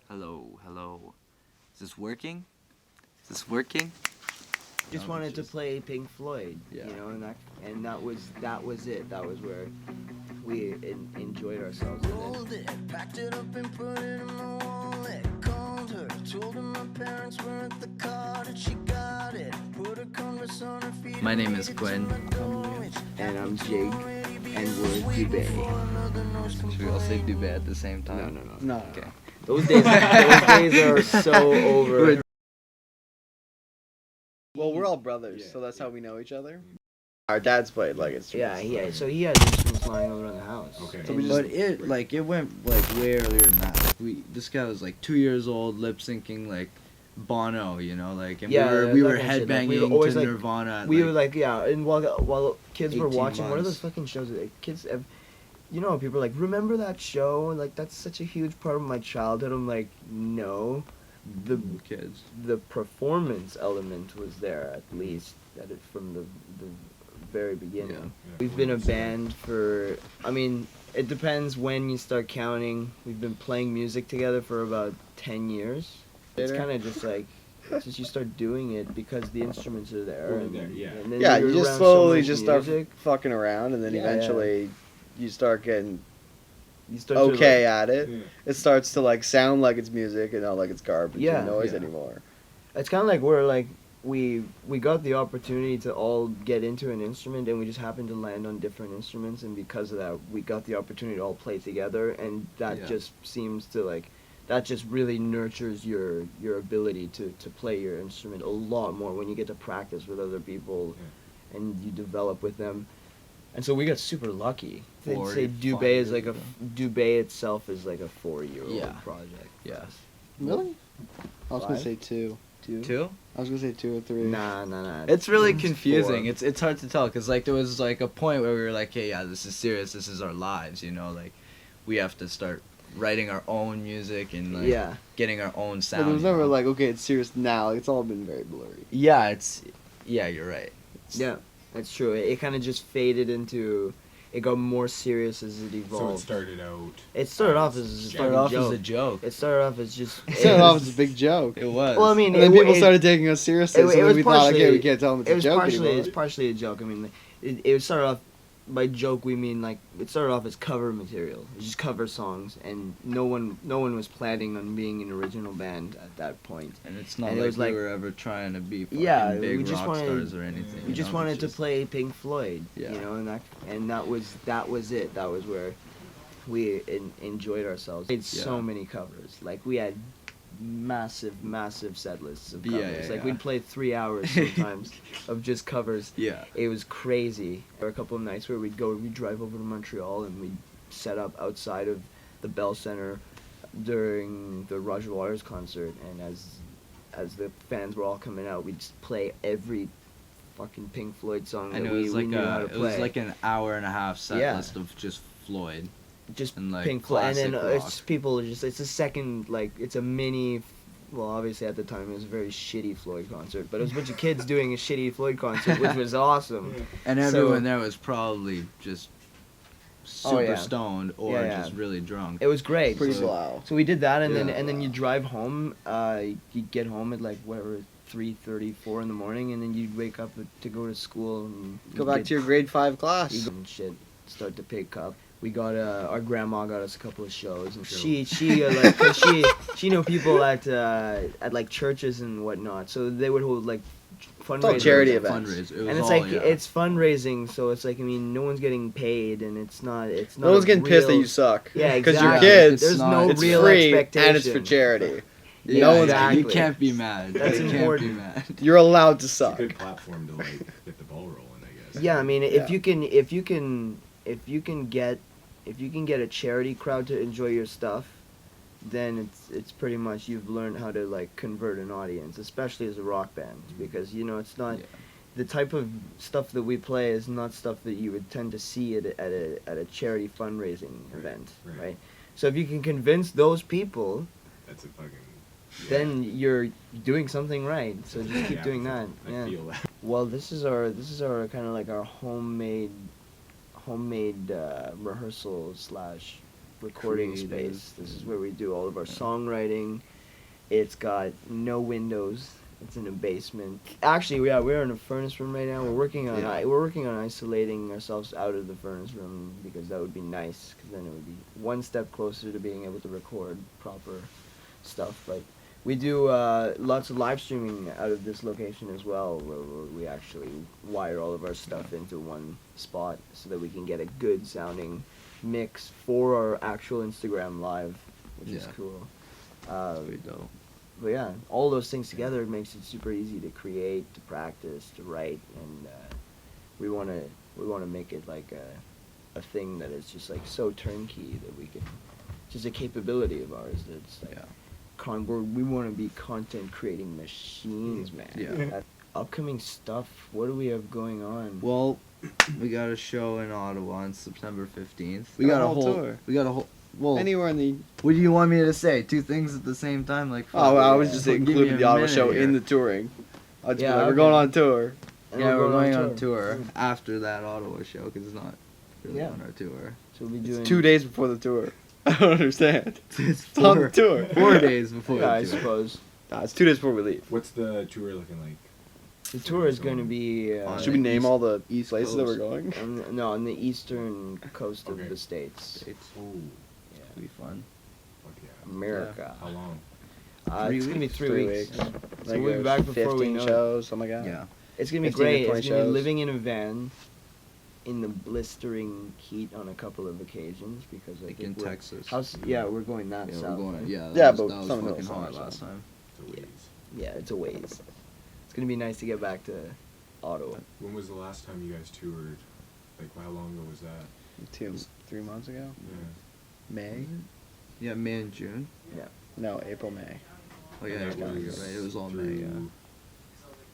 Hello, hello. Is this working? Is this working? Just wanted to play Pink Floyd, Yeah. and that was it. That was where we enjoyed ourselves. And then, Rolled it, packed it up and put it in my wallet. Called her, told her my parents were at the cottage. She got it, put a Converse on her feet. My name is Quinn. and I'm Jig, and we're Dube. Should we all say Dube at the same No, time? no, no. No. Okay. Those days are so over. Well, we're all brothers, so that's how we know each other. Our dads played like instruments. Yeah. So he had instruments lying all around the house. Okay. So we just- But it went like way earlier than that. This guy was like 2 years old, lip syncing like Bono, and Yeah, we were that kind of shit. Like, headbanging we were always, to like- Nirvana. At, We were and while kids were 18 watching, what are those months. fucking shows that kids have? People are like, remember that show? Like, that's such a huge part of my childhood. I'm like, no. The kids. the performance element was there at least from the very beginning. Yeah. We've been a band for, it depends when you start counting. We've been playing music together for about 10 years. It's Later. kind of just like, it's just you start doing it because the instruments are there. Well, and, they're- yeah. and then Yeah, you're you just around so slowly much just start music, fucking around, and then Yeah, eventually you start getting you start to, okay like- at it. Yeah. It starts to like sound like it's music and not like it's garbage Yeah. and noise Yeah. anymore. It's kind of like we're like we got the opportunity to all get into an instrument, and we just happened to land on different instruments, and because of that we got the opportunity to all play together, and that Yeah. just seems to like that just really nurtures your ability to play your instrument a lot more when you get to practice with other people and you develop with them. And so we got super lucky. They'd Or say you Dube find is it, like Dube itself is like a 4-year-old Yeah. project. Yeah. Really? I was gonna Five? say two. Two? I was gonna say 2 or 3. Nah. It's really It's confusing. 4. It's hard to tell because like there was like a point where we were like, hey, yeah, this is serious. This is our lives. Like we have to start writing our own music and like Yeah. getting our own But sound. it was you never know? like, okay, it's serious now. Like, it's all been very blurry. Yeah, you're right. Yeah, that's true. It kind of just faded into. It got more serious as it So it evolved. started out. It started off as a Started fucking off joke. as a joke. It started off as just. It started off as a big joke. It was. Well, I mean, And then it, people it, started taking us seriously, it so then was we thought, okay, we partially- can't tell them it's It a was joke partially. anymore. It's partially a joke. It started off. By joke, we mean like it started off as cover material. It was just cover songs, and no one was planning on being an original band at that point. And it's not and it like was we like- were ever trying to be fucking Yeah, big we just rock wanted- stars or anything. We just wanted to play Pink Floyd, Yeah. and that was it. That was where we enjoyed ourselves. We made so Yeah. many covers. Like we had massive set lists of Yeah, covers. yeah, Like yeah. we'd play 3 hours sometimes of just covers. Yeah. It was crazy. There were a couple of nights where we'd drive over to Montreal and we'd set up outside of the Bell Center during the Roger Waters concert, and as the fans were all coming out, we'd just play every fucking Pink Floyd song that And it we was like knew how to it play. was like an hour and a half set Yeah. list of just Floyd. just and, like, Pink Floyd, and then classic rock. it's people just it's a second, like it's a mini. Well, obviously at the time it was a very shitty Floyd concert, but it was a bunch of kids doing a shitty Floyd concert, which was awesome. And So- everyone there was probably just super Oh, yeah. stoned or Yeah. just really drunk. It was great. Pretty So- slow. So we did that, and Yeah. then you drive home. You get home at like whatever 3:30, 4 in the morning, and then you'd wake up to go to school and Go back to your grade 5 class. and shit. Start to pick up. We got our grandma got us a couple of shows, and Sure. she like 'cause she knew people at like churches and whatnot, so they would hold like fundraisers. all charity events. Fundraise. It was And it's all, like yeah. it's fundraising, so it's like no one's getting paid, and it's not No one's getting pissed that real- you suck. Yeah, Because exactly. you're kids. There's no it's real free expectation. and it's for charity. Yeah, no one's- exactly. You can't be mad. That's you important. can't be mad. You're allowed to It's a suck. good platform to like get the ball rolling, I guess. Yeah, I mean, Yeah. if you can get a charity crowd to enjoy your stuff, then it's pretty much you've learned how to like convert an audience, especially as a rock band, because it's not Yeah. the type of stuff that we play is not stuff that you would tend to see at a charity fundraising Right, event, right. right? So if you can convince those people, That's a fucking. then you're doing something right. So just keep Yeah, doing that. I Yeah. feel that. Well, this is our kind of like our homemade rehearsal slash recording Creative. space. This is where we do all of our songwriting. It's got no windows. It's in a basement. Actually, yeah, we're in a furnace room right now. We're working on isolating ourselves out of the furnace room because that would be nice. Because then it would be one step closer to being able to record proper stuff. But we do lots of live streaming out of this location as well, where we actually wire all of our stuff into one spot so that we can get a good sounding mix for our actual Instagram live, which is Yeah. cool. That's pretty dope. But yeah, all those things together makes it super easy to create, to practice, to write, and we wanna make it like a thing that is just like so turnkey that we can, just a capability of ours that's like Yeah. we want to be content creating machines, man. Yeah. Upcoming stuff. What do we have going on? Well, we got a show in Ottawa on September 15th. We Got got a a whole whole tour. We got a whole. Well, Anywhere in the. what do you want me to say? Two things at the same time, like. Oh, I was fuck, just give me including a the Ottawa minute show here. in the touring. I'll just be Yeah, like, we're okay. going on tour. And Yeah, we're going on tour after that Ottawa show because it's not really Yeah. on our tour. So we'll be doing It's 2 days before the tour. I don't understand. It's on the tour. 4 days before Yeah, I the tour. suppose. Nah, it's 2 days before we leave. What's the tour looking like? The tour is going to be Should we name all the East places that we're Coast. going? on the eastern coast of Okay. the states. It's Oh, gonna be fun. fuck yeah. America. How long? It's gonna be 3 weeks. So Like, we'll be back before we 15 know it. shows, something like that. Yeah. It's gonna be 15 to great. 20 It's gonna be shows. living in a van in the blistering heat on a couple of occasions because I Like think in we're, Texas. we're going that Yeah, south. we're going. right? Yeah. Yeah, That but was, that was some of fucking those hot songs last time. It's a ways. Yeah, it's a ways. It's gonna be nice to get back to Ottawa. When was the last time you guys toured? Like, how long ago was that? 3 months ago? Yeah. May? Yeah, May and June. No, April, May. Oh yeah, And that you're right. was It was all May. through-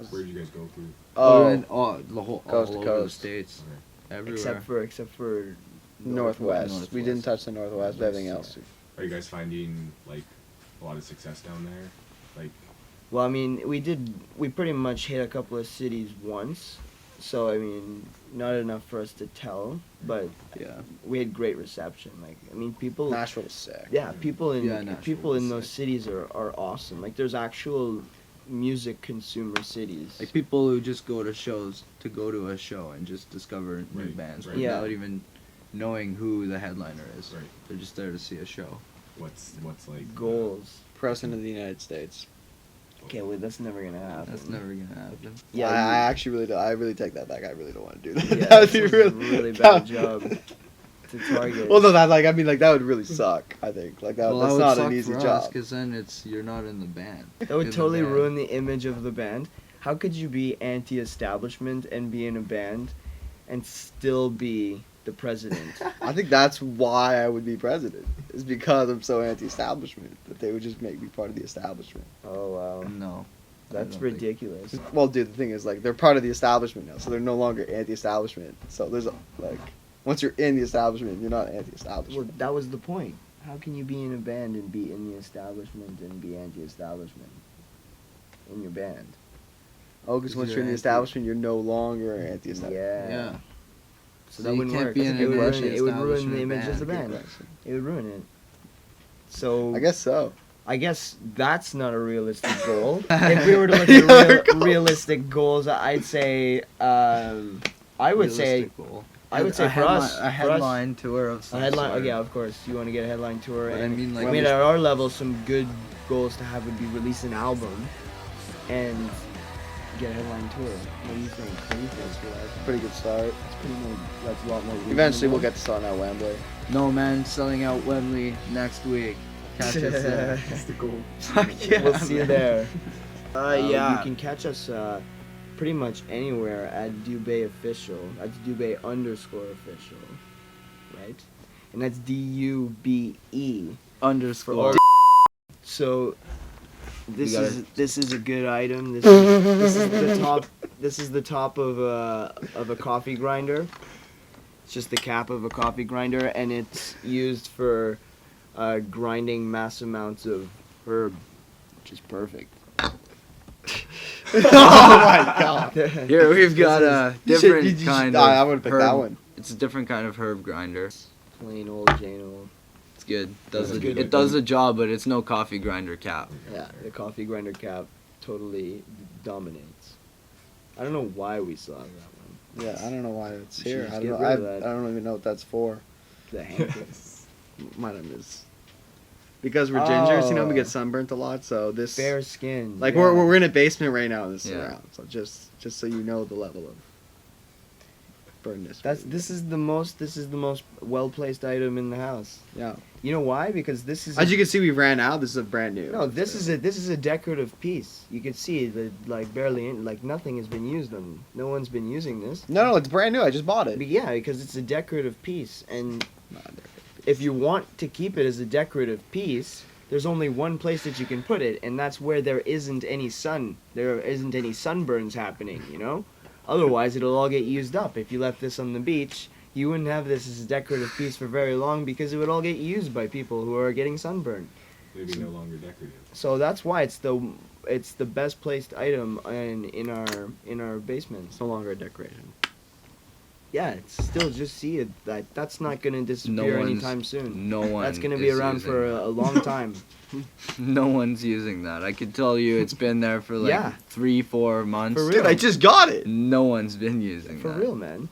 Yeah. Where did you guys go through? The whole Coast all to over the coast. states, Okay. everywhere. Except for Northwest. We didn't Northwest. touch the Northwest, but everything else. Are you guys finding, like, a lot of success down there? Like, Well, I mean, we pretty much hit a couple of cities once, so I mean, not enough for us to tell, but Yeah. we had great reception. Like, I mean, people. Nashville was sick. Yeah, people in Yeah, Nashville people in was those sick. cities are awesome. Like, there's actual music consumer cities. Like people who just go to shows to go to a show and just discover new Right, bands right. Yeah. without even knowing who the headliner is. Right. They're just there to see a show. what's like... Goals. President of the United States. Okay, well, that's never gonna happen. That's never gonna happen. Yeah, I actually really don't. I really take that back. I really don't want to do that. Yeah, That would this be was a really bad job to target. Well, no, that would really suck. I think that's that not would an suck easy for job. because then you're not in the band. That You're would the totally band. ruin the image of the band. How could you be anti-establishment and be in a band and still be the president? I think that's why I would be president. Is because I'm so anti-establishment that they would just make me part of the establishment. Oh, wow. No. I That's don't think- ridiculous. Well, dude, the thing is, like, they're part of the establishment now, so they're no longer anti-establishment. So there's like, once you're in the establishment, you're not Well, anti-establishment. that was the point. How can you be in a band and be in the establishment and be anti-establishment in your band? Oh, because once you're you're in the anti- establishment, you're no longer anti-establishment. Yeah. Yeah. So So that you wouldn't can't work. be in it, an would ruin, it would ruin the anti-establishment image of the band. band. It would ruin it. So I guess so. I guess that's not a realistic goal. If we were to look at realistic goals, I'd say I would say Realistic goal. I would say a for us, a headline tour of a some headline. Oh, sort. yeah, of course, you want to get a headline tour. But I and mean, like, I mean, at our level, some good goals to have would be release an album and get a headline tour. What do you think? What do you think for that? Pretty good start. That's pretty more. That's a lot more. Eventually, we'll reasonable. get to selling out Wembley. No man, selling out Wembley next week. Catch us there. That's the goal. Fuck yeah, We'll see you man. there. Yeah. You can catch us pretty much anywhere at Dube Official. That's Dube_official, right? And that's DUBE. Underscore. So this gotta- is a good item. This is the top. This is the top of a coffee grinder. It's just the cap of a coffee grinder, and it's used for grinding mass amounts of herb, which is perfect. Oh my god. Here we've got a different kind of I would pick herb. that one. It's a different kind of herb grinder. Plain old Jane old. It's good. Does It's it, good. it does the job, but it's no coffee grinder cap. Yeah, the coffee grinder cap totally dominates. I don't know why we still have that one. Yeah, I don't know why it's You should here. just I get don't know. rid I of that. don't even know what that's for. The handle. My name is because we're gingers. You know, we Oh. get sunburnt a lot. So this Fair skin. like yeah. we're in a basement right now. And this is Yeah. around. So just so you know the level of burnedness. This is the most well placed item in the house. Yeah. You know why? Because this is As you can see, we ran out. This is a brand new. no, this is a decorative piece. You can see that like barely like nothing has been used on. No one's been using this. No, it's brand new. I just bought it. But yeah, because it's a decorative piece, and if you want to keep it as a decorative piece, there's only one place that you can put it, and that's where there isn't any sun. There isn't any sunburns happening, you know? Otherwise, it'll all get used up. If you left this on the beach, you wouldn't have this as a decorative piece for very long because it would all get used by people who are getting sunburned. Maybe no longer decorative. So that's why it's the best placed item in our basement. It's no longer a decoration. Yeah, it's still just see it. That's not gonna No disappear one's anytime soon. No one. That's gonna be is around using for that. a long time. No one's using that. I could tell you, it's been there for like Yeah. 3-4 months. For real. Dude, I just got it. No one's been using For that. real, man.